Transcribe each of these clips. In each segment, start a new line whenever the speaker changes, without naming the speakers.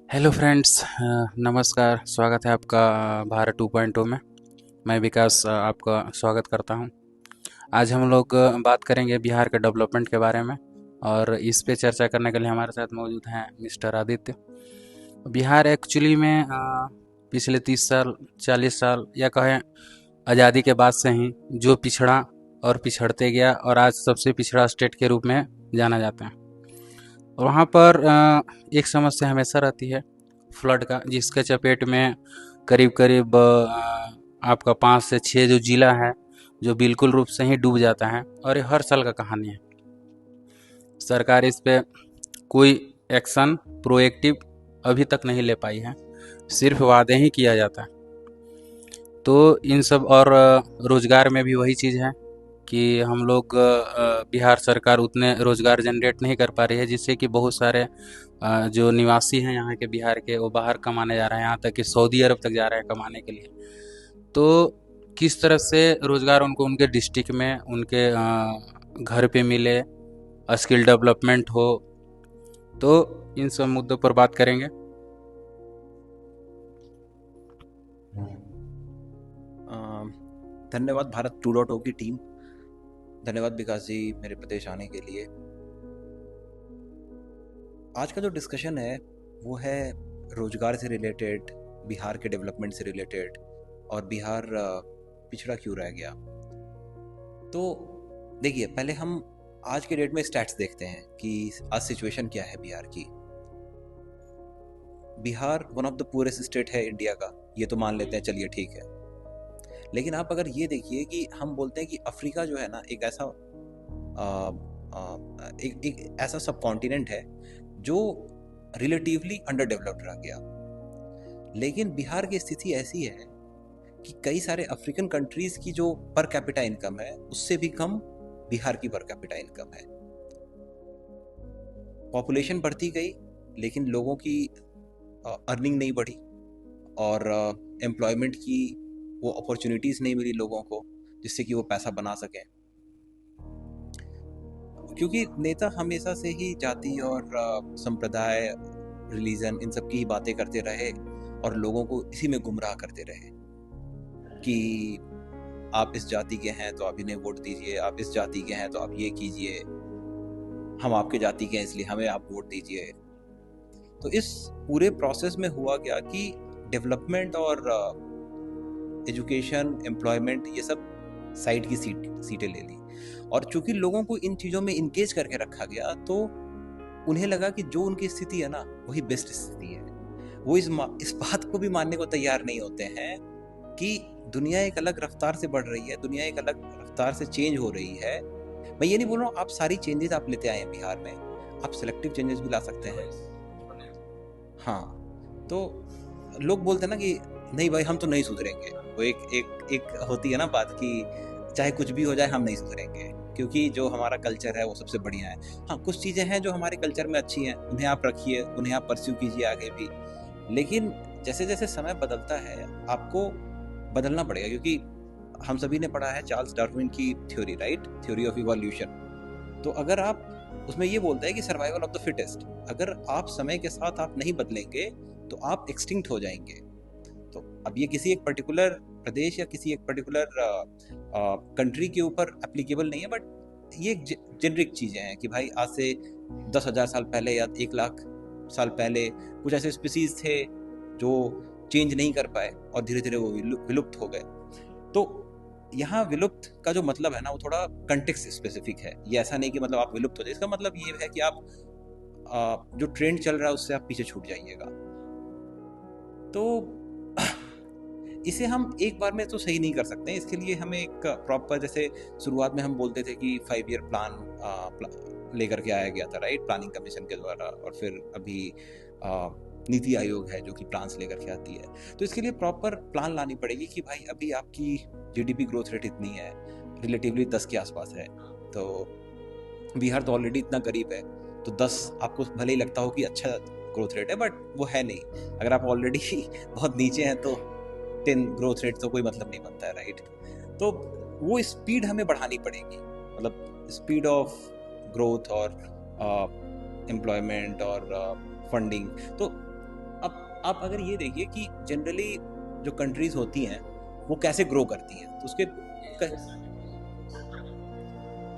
Hello friends, नमस्कार। स्वागत है आपका भारत 2.0 में। मैं विकास आपका स्वागत करता हूं। आज हम लोग बात करेंगे बिहार के डेवलपमेंट के बारे में, और इस पे चर्चा करने के लिए हमारे साथ मौजूद हैं मिस्टर आदित्य। बिहार एक्चुअली में पिछले 30 साल 40 साल या कहें आज़ादी के बाद से ही जो पिछड़ा और पिछड़ते गया, और आज सबसे पिछड़ा स्टेट के रूप में जाना जाता है। वहाँ पर एक समस्या हमेशा रहती है फ्लड का, जिसके चपेट में करीब करीब आपका 5 से 6 जो जिला है, जो बिल्कुल रूप से ही डूब जाता है। और ये हर साल का कहानी है। सरकार इस पे कोई एक्शन प्रोएक्टिव अभी तक नहीं ले पाई है, सिर्फ वादे ही किया जाता है। तो इन सब, और रोजगार में भी वही चीज़ है कि हम लोग बिहार सरकार उतने रोजगार जनरेट नहीं कर पा रही है, जिससे कि बहुत सारे जो निवासी हैं यहाँ के बिहार के, वो बाहर कमाने जा रहे हैं। यहाँ तक कि सऊदी अरब तक जा रहे हैं कमाने के लिए। तो किस तरह से रोजगार उनको उनके डिस्ट्रिक्ट में, उनके घर पे मिले, स्किल डेवलपमेंट हो, तो इन सब मुद्दों पर बात करेंगे।
धन्यवाद भारत 2.0 की टीम। धन्यवाद विकास जी मेरे प्रदेश आने के लिए। आज का जो डिस्कशन है वो है रोजगार से रिलेटेड, बिहार के डेवलपमेंट से रिलेटेड, और बिहार पिछड़ा क्यों रह गया। तो देखिए, पहले हम आज के डेट में स्टैट्स देखते हैं कि आज सिचुएशन क्या है बिहार की। Bihar one of the poorest state है इंडिया का, ये तो मान लेते हैं, चलिए ठीक है। लेकिन आप अगर ये देखिए कि हम बोलते हैं कि अफ्रीका जो है ना, एक ऐसा एक ऐसा सब कॉन्टिनेंट है जो रिलेटिवली अंडर डेवलप्ड रह गया। लेकिन बिहार की स्थिति ऐसी है कि कई सारे अफ्रीकन कंट्रीज की जो पर कैपिटा इनकम है उससे भी कम बिहार की पर कैपिटा इनकम है। पॉपुलेशन बढ़ती गई लेकिन लोगों की अर्निंग नहीं बढ़ी, और एम्प्लॉयमेंट की वो अपॉर्चुनिटीज़ नहीं मिली लोगों को जिससे कि वो पैसा बना सकें। क्योंकि नेता हमेशा से ही जाति और संप्रदाय, रिलीजन, इन सब की ही बातें करते रहे और लोगों को इसी में गुमराह करते रहे कि आप इस जाति के हैं तो आप इन्हें वोट दीजिए, आप इस जाति के हैं तो आप ये कीजिए, हम आपके जाति के हैं इसलिए हमें आप वोट दीजिए। तो इस पूरे प्रोसेस में हुआ क्या कि डेवलपमेंट और एजुकेशन, एम्प्लॉयमेंट, ये सब साइड की सीटें ले ली। और चूंकि लोगों को इन चीज़ों में इंगेज करके रखा गया तो उन्हें लगा कि जो उनकी स्थिति है ना वही बेस्ट स्थिति है। वो इस बात को भी मानने को तैयार नहीं होते हैं कि दुनिया एक अलग रफ्तार से बढ़ रही है, दुनिया एक अलग रफ्तार से चेंज हो रही है। मैं ये नहीं बोल रहा हूँ आप सारी चेंजेस आप लेते आए हैं बिहार में, आप सिलेक्टिव चेंजेस भी ला सकते हैं। हाँ, तो लोग बोलते हैं ना कि नहीं भाई हम तो नहीं सुधरेंगे। वो एक एक एक होती है ना बात कि चाहे कुछ भी हो जाए हम नहीं सुधरेंगे, क्योंकि जो हमारा कल्चर है वो सबसे बढ़िया है। हाँ, कुछ चीज़ें हैं जो हमारे कल्चर में अच्छी हैं, उन्हें आप रखिए, उन्हें आप परस्यू कीजिए आगे भी। लेकिन जैसे जैसे समय बदलता है आपको बदलना पड़ेगा, क्योंकि हम सभी ने पढ़ा है चार्ल्स डार्विन की theory, right, theory of evolution. तो अगर आप उसमें ये बोलता है कि सर्वाइवल ऑफ द फिटेस्ट, अगर आप समय के साथ आप नहीं बदलेंगे तो आप एक्सटिंक्ट हो जाएंगे। तो अब ये किसी एक पर्टिकुलर प्रदेश या किसी एक पर्टिकुलर कंट्री के ऊपर एप्लीकेबल नहीं है, बट ये जेनरिक चीज़ें हैं कि भाई आज से 10,000 साल पहले या 1 लाख साल पहले कुछ ऐसे स्पीसीज थे जो चेंज नहीं कर पाए और धीरे धीरे वो विलुप्त हो गए। तो यहाँ विलुप्त का जो मतलब है ना वो थोड़ा कंटेक्स्ट स्पेसिफिक है। ये ऐसा नहीं कि मतलब आप विलुप्त हो जाए, इसका मतलब ये है कि आप जो ट्रेंड चल रहा है उससे आप पीछे छूट जाइएगा। तो इसे हम एक बार में तो सही नहीं कर सकते। इसके लिए हमें एक प्रॉपर, जैसे शुरुआत में हम बोलते थे कि 5 ईयर प्लान लेकर के आया गया था, राइट, प्लानिंग कमीशन के द्वारा, और फिर अभी नीति आयोग है जो कि प्लान्स लेकर के आती है। तो इसके लिए प्रॉपर प्लान लानी पड़ेगी कि भाई अभी आपकी जीडीपी ग्रोथ रेट इतनी है, रिलेटिवली 10 के आसपास है, तो बिहार तो ऑलरेडी इतना गरीब है, तो 10 आपको भले ही लगता हो कि अच्छा ग्रोथ रेट है, बट वो है नहीं। अगर आप ऑलरेडी बहुत नीचे हैं तो 10 ग्रोथ रेट तो कोई मतलब नहीं बनता है, राइट। तो वो स्पीड हमें बढ़ानी पड़ेगी, मतलब स्पीड ऑफ ग्रोथ और एम्प्लॉयमेंट और फंडिंग। तो आप अगर ये देखिए कि जनरली जो कंट्रीज होती हैं वो कैसे ग्रो करती हैं, तो उसके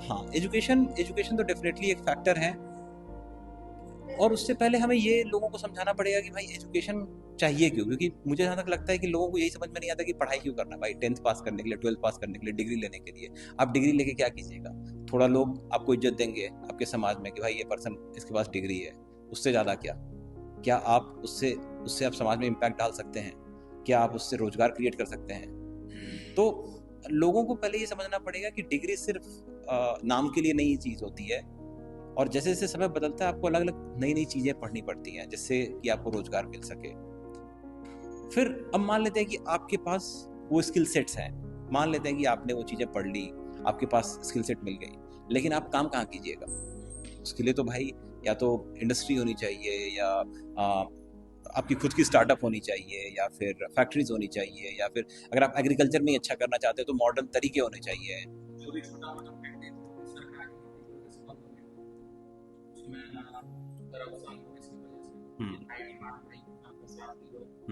हाँ, एजुकेशन एजुकेशन तो डेफिनेटली एक फैक्टर है। और उससे पहले हमें ये लोगों को समझाना पड़ेगा कि भाई एजुकेशन चाहिए क्यों, क्योंकि मुझे जहाँ तक लगता है कि लोगों को यही समझ में नहीं आता कि पढ़ाई क्यों करना। भाई 10th पास करने के लिए, 12th पास करने के लिए, डिग्री लेने के लिए। आप डिग्री लेके क्या कीजिएगा? थोड़ा लोग आपको इज्जत देंगे आपके समाज में कि भाई ये पर्सन, इसके पास डिग्री है। उससे ज़्यादा क्या? क्या आप उससे उससे आप समाज में इम्पैक्ट डाल सकते हैं? क्या आप उससे रोजगार क्रिएट कर सकते हैं? तो लोगों को पहले ये समझना पड़ेगा कि डिग्री सिर्फ नाम के लिए नहीं चीज़ होती है, और जैसे जैसे समय बदलता है आपको अलग अलग नई नई चीज़ें पढ़नी पड़ती हैं जिससे कि आपको रोजगार मिल सके। फिर अब मान लेते हैं कि आपके पास वो स्किल सेट्स हैं, मान लेते हैं कि आपने वो चीज़ें पढ़ ली, आपके पास स्किल सेट मिल गई, लेकिन आप काम कहाँ कीजिएगा? उसके लिए तो भाई या तो इंडस्ट्री होनी चाहिए, या आपकी खुद की स्टार्टअप होनी चाहिए, या फिर फैक्ट्रीज होनी चाहिए, या फिर अगर आप एग्रीकल्चर में ही अच्छा करना चाहते हो तो मॉडर्न तरीके होने चाहिए। हम्म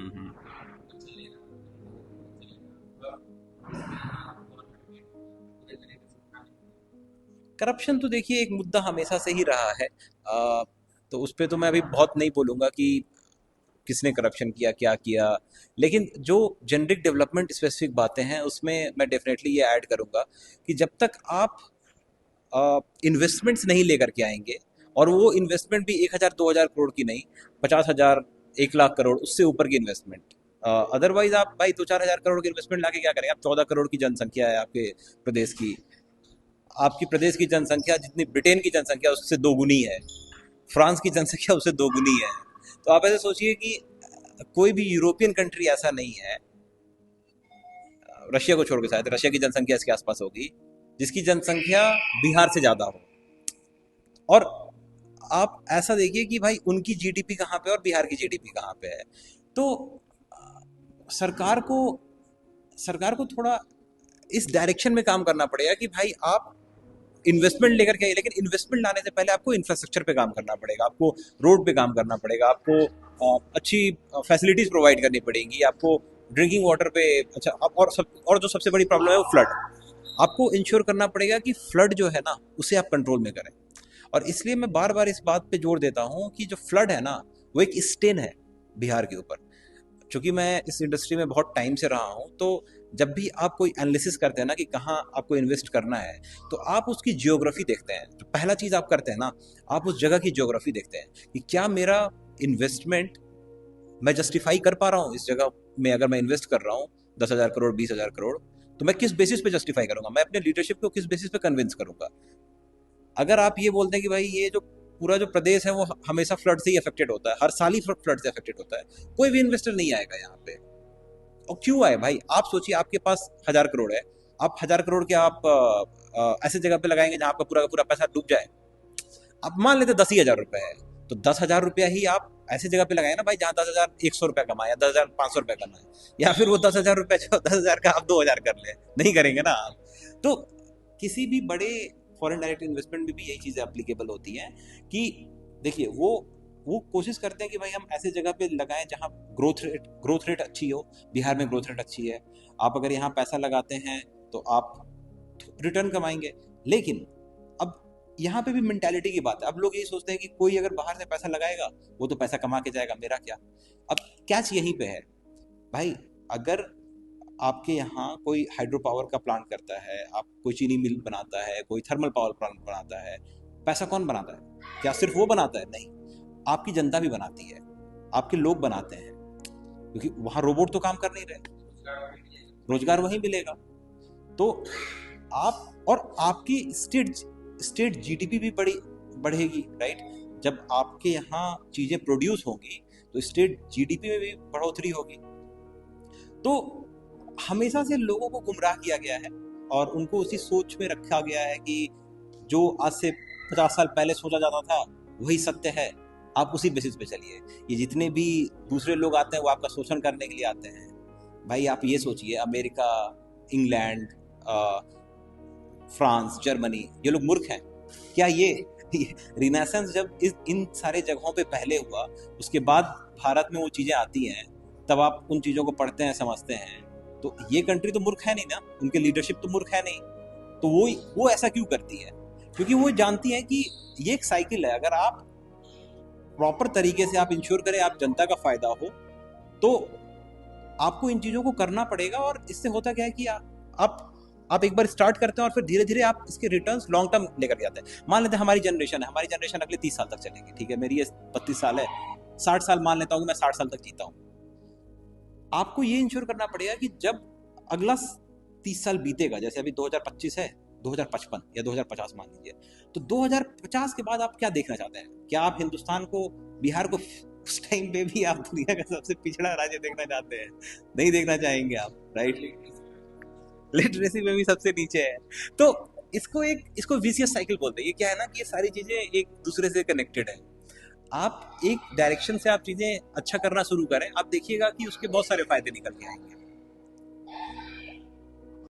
हम्म करप्शन तो देखिए एक मुद्दा हमेशा से ही रहा है। तो उस पे तो मैं अभी बहुत नहीं बोलूँगा कि किसने करप्शन किया, क्या किया। लेकिन जो जेनरिक डेवलपमेंट स्पेसिफिक बातें हैं उसमें मैं डेफिनेटली ये ऐड करूँगा कि जब तक आप इन्वेस्टमेंट्स नहीं लेकर के आएंगे, और वो इन्वेस्टमेंट भी 1,000 2,000 करोड़ की नहीं, 50,000 1 लाख करोड़ उससे ऊपर की इन्वेस्टमेंट। अदरवाइज आप भाई 2-4 हज़ार करोड़ की इन्वेस्टमेंट लाके क्या करेंगे? आप 14 करोड़ की जनसंख्या है आपके प्रदेश की, आपकी प्रदेश की जनसंख्या जितनी ब्रिटेन की जनसंख्या उससे दोगुनी है, फ्रांस की जनसंख्या उससे दोगुनी है। तो आप ऐसे सोचिए कि कोई भी यूरोपियन कंट्री ऐसा नहीं है, रशिया को छोड़ के, शायद रशिया की जनसंख्या इसके आसपास होगी, जिसकी जनसंख्या बिहार से ज़्यादा हो। और आप ऐसा देखिए कि भाई उनकी जीडीपी कहाँ पे और बिहार की जीडीपी कहाँ पे है। तो सरकार को सरकार को थोड़ा इस डायरेक्शन में काम करना पड़ेगा कि भाई आप इन्वेस्टमेंट लेकर के आइए, लेकिन इन्वेस्टमेंट लाने से पहले आपको इंफ्रास्ट्रक्चर पे काम करना पड़ेगा, आपको रोड पे काम करना पड़ेगा, आपको अच्छी फैसिलिटीज प्रोवाइड करनी पड़ेंगी, आपको ड्रिंकिंग वाटर पे अच्छा और जो सबसे बड़ी प्रॉब्लम है वो फ्लड। आपको इंश्योर करना पड़ेगा कि फ्लड जो है ना उसे आप कंट्रोल में करें। और इसलिए मैं बार बार इस बात पे जोर देता हूँ कि जो फ्लड है ना वो एक स्टेन है बिहार के ऊपर। चूंकि मैं इस इंडस्ट्री में बहुत टाइम से रहा हूँ, तो जब भी आप कोई एनालिसिस करते हैं ना कि कहाँ आपको इन्वेस्ट करना है, तो आप उसकी जियोग्राफी देखते हैं। तो पहला चीज़ आप करते हैं ना, आप उस जगह की जियोग्राफी देखते हैं कि क्या मेरा इन्वेस्टमेंट मैं जस्टिफाई कर पा रहा हूँ इस जगह में। अगर मैं इन्वेस्ट कर रहा हूँ 10,000 करोड़ 20,000 करोड़, तो मैं किस बेसिस पे जस्टिफाई करूंगा, मैं अपने लीडरशिप को किस बेसिस पे कन्विंस करूंगा। अगर आप ये बोलते हैं कि भाई ये जो पूरा जो प्रदेश है वो हमेशा फ्लड से ही अफेक्टेड होता है, हर साल ही फ्लड से अफेक्टेड होता है, कोई भी इन्वेस्टर नहीं आएगा यहाँ पे। और क्यों आए भाई? आप सोचिए आपके पास 1,000 करोड़ है, आप 1,000 करोड़ के आप ऐसे जगह पे लगाएंगे जहाँ आपका पूरा का पूरा पैसा डूब जाए। अब मान लेते 10 ही हज़ार रुपए है, तो 10,000 रुपया ही आप ऐसी जगह पे लगाए ना भाई जहाँ 10,100 रुपया कमाए या 10,500 रुपया कमाए, या फिर वो 10,000 रुपया जो 10,000 का आप 2,000 कर ले, नहीं करेंगे ना आप। तो किसी भी बड़े फॉरेन डायरेक्ट इन्वेस्टमेंट में भी यही चीज़ें अप्लीकेबल होती हैं कि देखिए वो कोशिश करते हैं कि भाई हम ऐसे जगह पे लगाएं जहाँ ग्रोथ रेट अच्छी हो। बिहार में ग्रोथ रेट अच्छी है, आप अगर यहाँ पैसा लगाते हैं तो आप रिटर्न कमाएंगे। लेकिन अब यहाँ पे भी मेंटालिटी की बात है। अब लोग यही सोचते हैं कि कोई अगर बाहर से पैसा लगाएगा वो तो पैसा कमा के जाएगा, मेरा क्या। अब कैच यहीं पे है भाई, अगर आपके यहाँ कोई हाइड्रो पावर का प्लांट करता है, आप कोई चीनी मिल बनाता है, कोई थर्मल पावर प्लांट बनाता है, पैसा कौन बनाता है? क्या सिर्फ वो बनाता है? नहीं, आपकी जनता भी बनाती है, आपके लोग बनाते हैं, क्योंकि वहाँ रोबोट तो काम कर नहीं रहे, रोजगार वहीं मिलेगा। तो आप और आपकी स्टेट जीडीपी भी बढ़ेगी, राइट। जब आपके यहाँ चीजें प्रोड्यूस होंगी तो स्टेट जीडीपी में भी बढ़ोतरी होगी। तो हमेशा से लोगों को गुमराह किया गया है और उनको उसी सोच में रखा गया है कि जो आज से 50 साल पहले सोचा जाता था वही सत्य है, आप उसी बेसिस पे चलिए। ये जितने भी दूसरे लोग आते हैं वो आपका शोषण करने के लिए आते हैं। भाई आप ये सोचिए, अमेरिका, इंग्लैंड, फ्रांस, जर्मनी, ये लोग मूर्ख हैं क्या? ये रिनेसेंस जब इन सारे जगहों पे पहले हुआ, उसके बाद भारत में वो चीजें आती हैं, तब आप उन चीजों को पढ़ते हैं, समझते हैं। तो ये कंट्री तो मूर्ख है नहीं ना, उनके लीडरशिप तो मूर्ख है नहीं। तो वो ऐसा क्यों करती है? क्योंकि वो जानती है कि ये एक साइकिल है। अगर आप प्रॉपर तरीके से आप इंश्योर करें आप जनता का फायदा हो, तो आपको इन चीजों को करना पड़ेगा। और इससे होता क्या है कि आप एक बार स्टार्ट करते हैं और फिर धीरे धीरे आप इसके रिटर्न्स लॉन्ग टर्म लेकर जाते हैं। मान लेते हैं हमारी जनरेशन अगले 30 साल तक चलेगी, ठीक है, मेरी ये 32 साल है, 60 साल मान लेता हूँ मैं 60 साल तक जीता हूँ। आपको ये इंश्योर करना पड़ेगा कि जब अगला 30 साल बीतेगा, जैसे अभी 2025 है, 2055 या 2050 मान लीजिए, तो 2050 के बाद आप क्या देखना चाहते हैं? क्या आप हिंदुस्तान को, बिहार को उस टाइम पे भी आप दुनिया का सबसे पिछड़ा राज्य देखना चाहते हैं? नहीं देखना चाहेंगे आप, राइट? लिटरेसी में भी सबसे नीचे है। तो इसको विशियस साइकिल बोलते हैं। ये क्या है ना कि ये सारी चीजें एक दूसरे से कनेक्टेड है। आप एक डायरेक्शन से आप चीजें अच्छा करना शुरू करें, आप देखिएगा कि उसके बहुत सारे फायदे निकल के आएंगे।